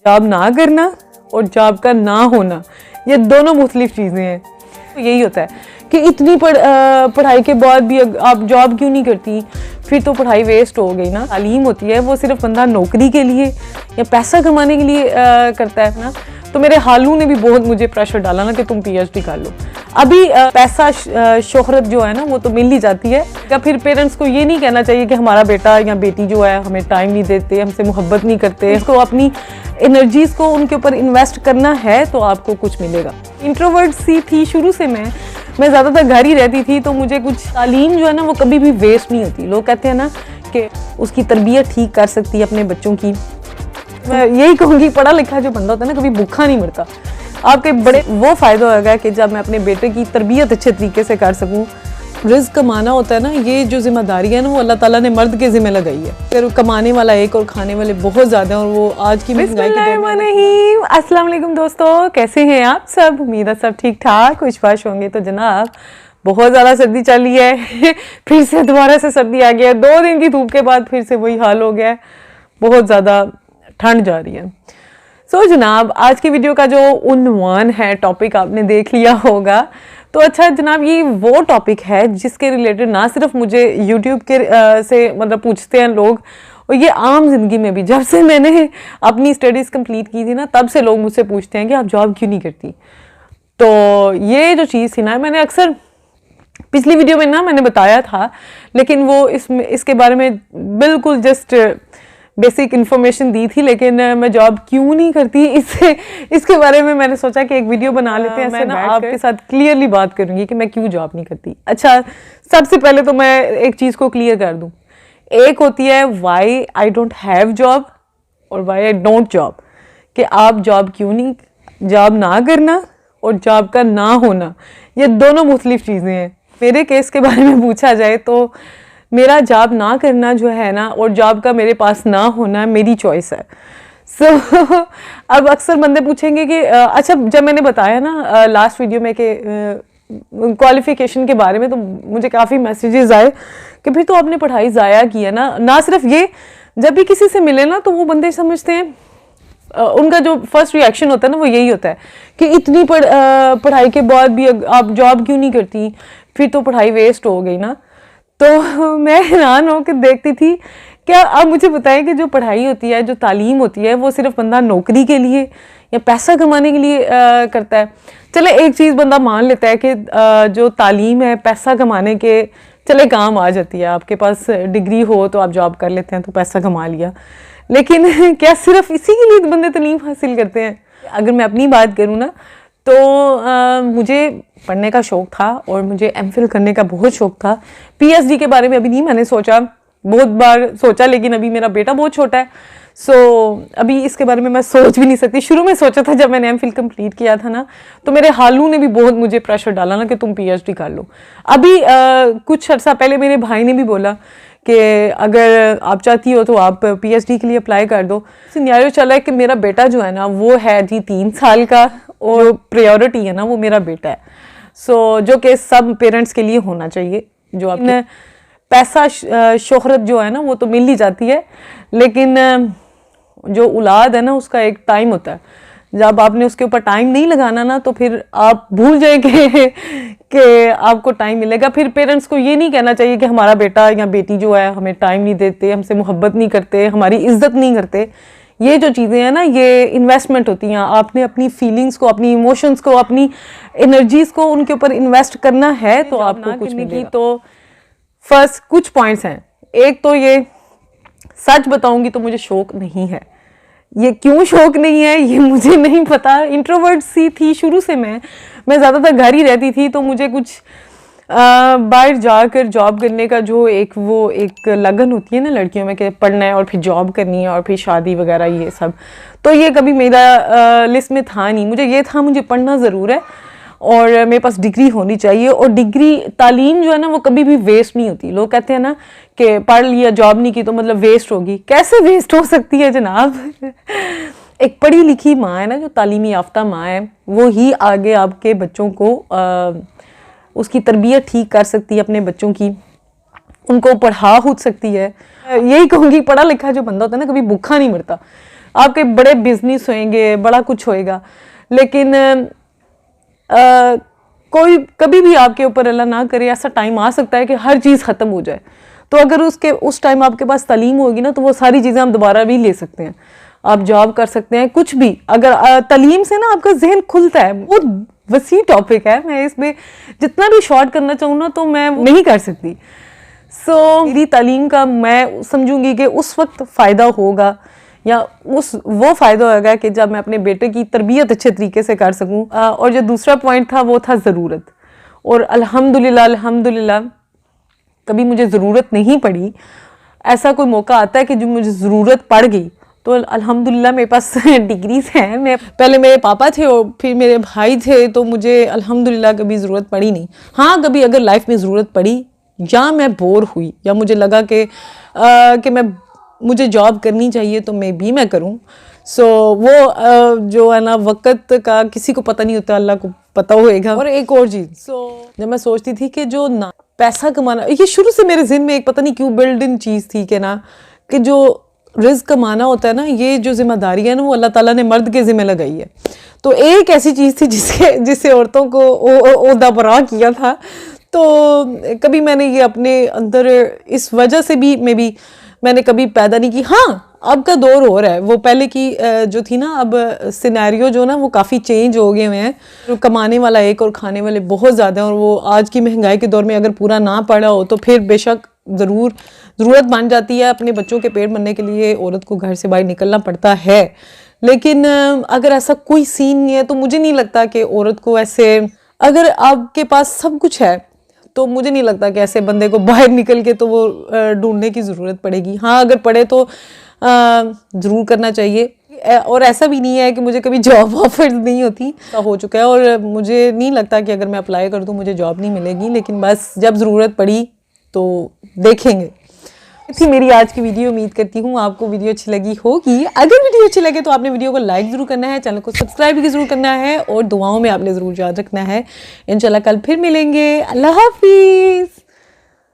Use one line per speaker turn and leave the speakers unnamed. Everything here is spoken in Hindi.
जॉब ना करना और जॉब का ना होना, ये दोनों मुख्तलिफ चीज़ें हैं। तो यही होता है कि इतनी पढ़ाई के बाद भी आप जॉब क्यों नहीं करती, फिर तो पढ़ाई वेस्ट हो गई ना। तालीम होती है वो सिर्फ बंदा नौकरी के लिए या पैसा कमाने के लिए करता है ना। तो मेरे हालू ने भी बहुत मुझे प्रेशर डाला ना कि तुम पीएचडी कर लो। अभी पैसा शोहरत जो है ना वो तो मिल ही जाती है। या फिर पेरेंट्स को ये नहीं कहना चाहिए कि हमारा बेटा या बेटी जो है हमें टाइम नहीं देते, हमसे मोहब्बत नहीं करते। इसको अपनी एनर्जीज को उनके ऊपर इन्वेस्ट करना है तो आपको कुछ मिलेगा। इंट्रोवर्ट सी थी शुरू से मैं ज़्यादातर घर ही रहती थी, तो मुझे कुछ तालीम जो है ना वो कभी भी वेस्ट नहीं होती। लोग कहते हैं ना कि उसकी तरबियत ठीक कर सकती है अपने बच्चों की। मैं यही कहूँगी पढ़ा लिखा जो बंदा होता है ना कभी भूखा नहीं मरता। आपके बड़े वो फ़ायदा होगा कि जब मैं अपने बेटे की तरबियत अच्छे तरीके से कर सकूँ। रिज़्क़ कमाना होता है ना, ये जो जिम्मेदारी है ना वो अल्लाह ताला ने मर्द के ज़िम्मे लगाई है। फिर कमाने वाला एक और खाने वाले बहुत ज़्यादा हैं, और वो आज की महंगाई के दौर में। अस्सलाम वालेकुम दोस्तों, कैसे हैं आप सब? उम्मीद है सब ठीक ठाक खुशबाश होंगे। तो जनाब बहुत ज़्यादा सर्दी चल रही है फिर से दोबारा से सर्दी आ गया है। 2 दिन की धूप के बाद फिर से वही हाल हो गया है, बहुत ज़्यादा ठंड जा रही है। सो जनाब आज की वीडियो का जो उन्वान है, टॉपिक आपने देख लिया होगा। तो अच्छा जनाब, ये वो टॉपिक है जिसके रिलेटेड ना सिर्फ मुझे यूट्यूब के से मतलब पूछते हैं लोग, और ये आम जिंदगी में भी जब से मैंने अपनी स्टडीज़ कंप्लीट की थी ना तब से लोग मुझसे पूछते हैं कि आप जॉब क्यों नहीं करती। तो ये जो चीज़ थी ना, मैंने अक्सर पिछली वीडियो में ना मैंने बताया था, लेकिन वो इसके बारे में बिल्कुल जस्ट बेसिक इन्फॉर्मेशन दी थी। लेकिन मैं जॉब क्यों नहीं करती इसके बारे में मैंने सोचा कि एक वीडियो बना लेते हैं। मैं ना आपके साथ क्लियरली बात करूंगी कि मैं क्यों जॉब नहीं करती। अच्छा, सबसे पहले तो मैं एक चीज़ को क्लियर कर दूं। एक होती है why I don't have job और वाई आई डोंट जॉब, कि आप जॉब क्यों नहीं, जॉब ना करना और जॉब का ना होना, ये दोनों मुख्तलिफ चीज़ें हैं। मेरे केस के बारे में पूछा जाए तो मेरा जॉब ना करना जो है ना और जॉब का मेरे पास ना होना मेरी चॉइस है। सो अब अक्सर बंदे पूछेंगे कि अच्छा, जब मैंने बताया ना लास्ट वीडियो में कि क्वालिफिकेशन के बारे में, तो मुझे काफ़ी मैसेजेस आए कि फिर तो आपने पढ़ाई ज़ाया की है ना सिर्फ ये, जब भी किसी से मिले ना तो वो बंदे समझते हैं, उनका जो फर्स्ट रिएक्शन होता है ना वो यही होता है कि इतनी पढ़ाई के बाद भी आप जॉब क्यों नहीं करती, फिर तो पढ़ाई वेस्ट हो गई ना। तो मैं हैरान होकर देखती थी, क्या आप मुझे बताएं कि जो पढ़ाई होती है, जो तालीम होती है, वो सिर्फ बंदा नौकरी के लिए या पैसा कमाने के लिए करता है। चले एक चीज़ बंदा मान लेता है कि जो तालीम है पैसा कमाने के चले काम आ जाती है। आपके पास डिग्री हो तो आप जॉब कर लेते हैं तो पैसा कमा लिया, लेकिन क्या सिर्फ इसी के लिए बंदे तालीम हासिल करते हैं? अगर मैं अपनी बात करूँ ना तो मुझे पढ़ने का शौक़ था और मुझे एमफिल करने का बहुत शौक़ था। पीएचडी के बारे में अभी नहीं मैंने सोचा, बहुत बार सोचा, लेकिन अभी मेरा बेटा बहुत छोटा है, सो अभी इसके बारे में मैं सोच भी नहीं सकती। शुरू में सोचा था जब मैंने एमफिल कंप्लीट किया था ना, तो मेरे हालू ने भी बहुत मुझे प्रेशर डाला ना कि तुम पीएचडी कर लो। अभी कुछ अर्सा पहले मेरे भाई ने भी बोला कि अगर आप चाहती हो तो आप पीएचडी के लिए अप्लाई कर दो। सिनेरियो चला है कि मेरा बेटा जो है ना वो है जी 3 साल का, और प्रायोरिटी है ना वो मेरा बेटा है। सो जो कि सब पेरेंट्स के लिए होना चाहिए। जो आपने पैसा शोहरत जो है ना वो तो मिल ही जाती है, लेकिन जो औलाद है ना उसका एक टाइम होता है। जब आपने उसके ऊपर टाइम नहीं लगाना ना तो फिर आप भूल जाएंगे कि आपको टाइम मिलेगा। फिर पेरेंट्स को ये नहीं कहना चाहिए कि हमारा बेटा या बेटी जो है हमें टाइम नहीं देते, हमसे मोहब्बत नहीं करते, हमारी इज्जत नहीं करते। ये जो चीज़ें हैं ना ये इन्वेस्टमेंट होती हैं। आपने अपनी फीलिंग्स को, अपनी इमोशंस को, अपनी एनर्जीज को उनके ऊपर इन्वेस्ट करना है तो आपको कुछ मिलेगा। तो फर्स्ट कुछ पॉइंट्स हैं। एक तो ये सच बताऊंगी तो मुझे शौक नहीं है। ये क्यों शौक नहीं है ये मुझे नहीं पता। इंट्रोवर्ट सी थी शुरू से मैं ज़्यादातर घर ही रहती थी, तो मुझे कुछ बाहर जाकर जॉब करने का जो एक लगन होती है ना लड़कियों में कि पढ़ना है और फिर जॉब करनी है और फिर शादी वगैरह ये सब, तो ये कभी मेरा लिस्ट में था नहीं। मुझे ये था मुझे पढ़ना ज़रूर है और मेरे पास डिग्री होनी चाहिए। और डिग्री तालीम जो है ना वो कभी भी वेस्ट नहीं होती। लोग कहते हैं ना कि पढ़ लिया जॉब नहीं की तो मतलब वेस्ट होगी। कैसे वेस्ट हो सकती है जनाब? एक पढ़ी लिखी माँ है ना, जो तालीमी याफ्ता माँ है, वो ही आगे आपके बच्चों को उसकी तरबियत ठीक कर सकती है, अपने बच्चों की, उनको पढ़ा हो सकती है। यही कहूँगी पढ़ा लिखा जो बंदा होता है ना कभी भूखा नहीं मरता। आपके बड़े बिजनेस होंगे, बड़ा कुछ होएगा, लेकिन कोई कभी भी आपके ऊपर अल्लाह ना करे ऐसा टाइम आ सकता है कि हर चीज़ ख़त्म हो जाए। तो अगर उस टाइम आपके पास तालीम होगी ना, तो वो सारी चीज़ें हम दोबारा भी ले सकते हैं। आप जॉब कर सकते हैं, कुछ भी, अगर तालीम से ना आपका जहन खुलता है। बहुत वसी टॉपिक है, मैं इसमें जितना भी शॉर्ट करना चाहूँ ना तो मैं नहीं कर सकती। मेरी तालीम का मैं समझूंगी कि उस वक्त फ़ायदा होगा, या वो फ़ायदा होगा कि जब मैं अपने बेटे की तरबियत अच्छे तरीके से कर सकूं। और जो दूसरा पॉइंट था वो था ज़रूरत। और अल्हम्दुलिल्लाह कभी मुझे ज़रूरत नहीं पड़ी। ऐसा कोई मौका आता है कि जो मुझे ज़रूरत पड़ गई तो अल्हम्दुलिल्लाह मेरे पास डिग्रीज हैं। मैं पहले मेरे पापा थे और फिर मेरे भाई थे, तो मुझे अल्हम्दुलिल्लाह कभी ज़रूरत पड़ी नहीं। हाँ, कभी अगर लाइफ में ज़रूरत पड़ी या मैं बोर हुई या मुझे लगा कि मुझे जॉब करनी चाहिए तो मैं करूं। वो जो है ना, वक़्त का किसी को पता नहीं होता, अल्लाह को पता होएगा। और एक और चीज़, जब मैं सोचती थी कि जो ना पैसा कमाना, ये शुरू से मेरे ज़हन में एक पता नहीं क्यों बिल्ड इन चीज़ थी कि जो रिज़्क कमाना होता है ना, ये जो जिम्मेदारी है ना, वो अल्लाह ताला ने मर्द के ज़िम्मे लगाई है। तो एक ऐसी चीज़ थी जिससे औरतों को ओहदा बरा किया था। तो कभी मैंने ये अपने अंदर इस वजह से भी मैंने कभी पैदा नहीं की। हाँ, अब का दौर हो रहा है, वो पहले की जो थी ना, अब सिनेरियो जो ना वो काफ़ी चेंज हो गए हुए हैं। तो कमाने वाला एक और खाने वाले बहुत ज़्यादा हैं। और वो आज की महंगाई के दौर में अगर पूरा ना पड़ा हो तो फिर बेशक ज़रूरत बन जाती है। अपने बच्चों के पेट भरने के लिए औरत को घर से बाहर निकलना पड़ता है। लेकिन अगर ऐसा कोई सीन नहीं है तो मुझे नहीं लगता कि औरत को ऐसे, अगर आपके पास सब कुछ है तो मुझे नहीं लगता कि ऐसे बंदे को बाहर निकल के तो वो ढूंढने की ज़रूरत पड़ेगी। हाँ, अगर पड़े तो ज़रूर करना चाहिए। और ऐसा भी नहीं है कि मुझे कभी जॉब ऑफर नहीं होती, हो चुका है। और मुझे नहीं लगता कि अगर मैं अप्लाई कर दूँ मुझे जॉब नहीं मिलेगी, लेकिन बस जब ज़रूरत पड़ी तो देखेंगे। थी मेरी आज की वीडियो। उम्मीद करती हूँ आपको वीडियो अच्छी लगी होगी। अगर वीडियो अच्छी लगे तो आपने वीडियो को लाइक ज़रूर करना है, चैनल को सब्सक्राइब भी ज़रूर करना है, और दुआओं में आपने ज़रूर याद रखना है। इंशाल्लाह कल फिर मिलेंगे। अल्लाह हाफिज़।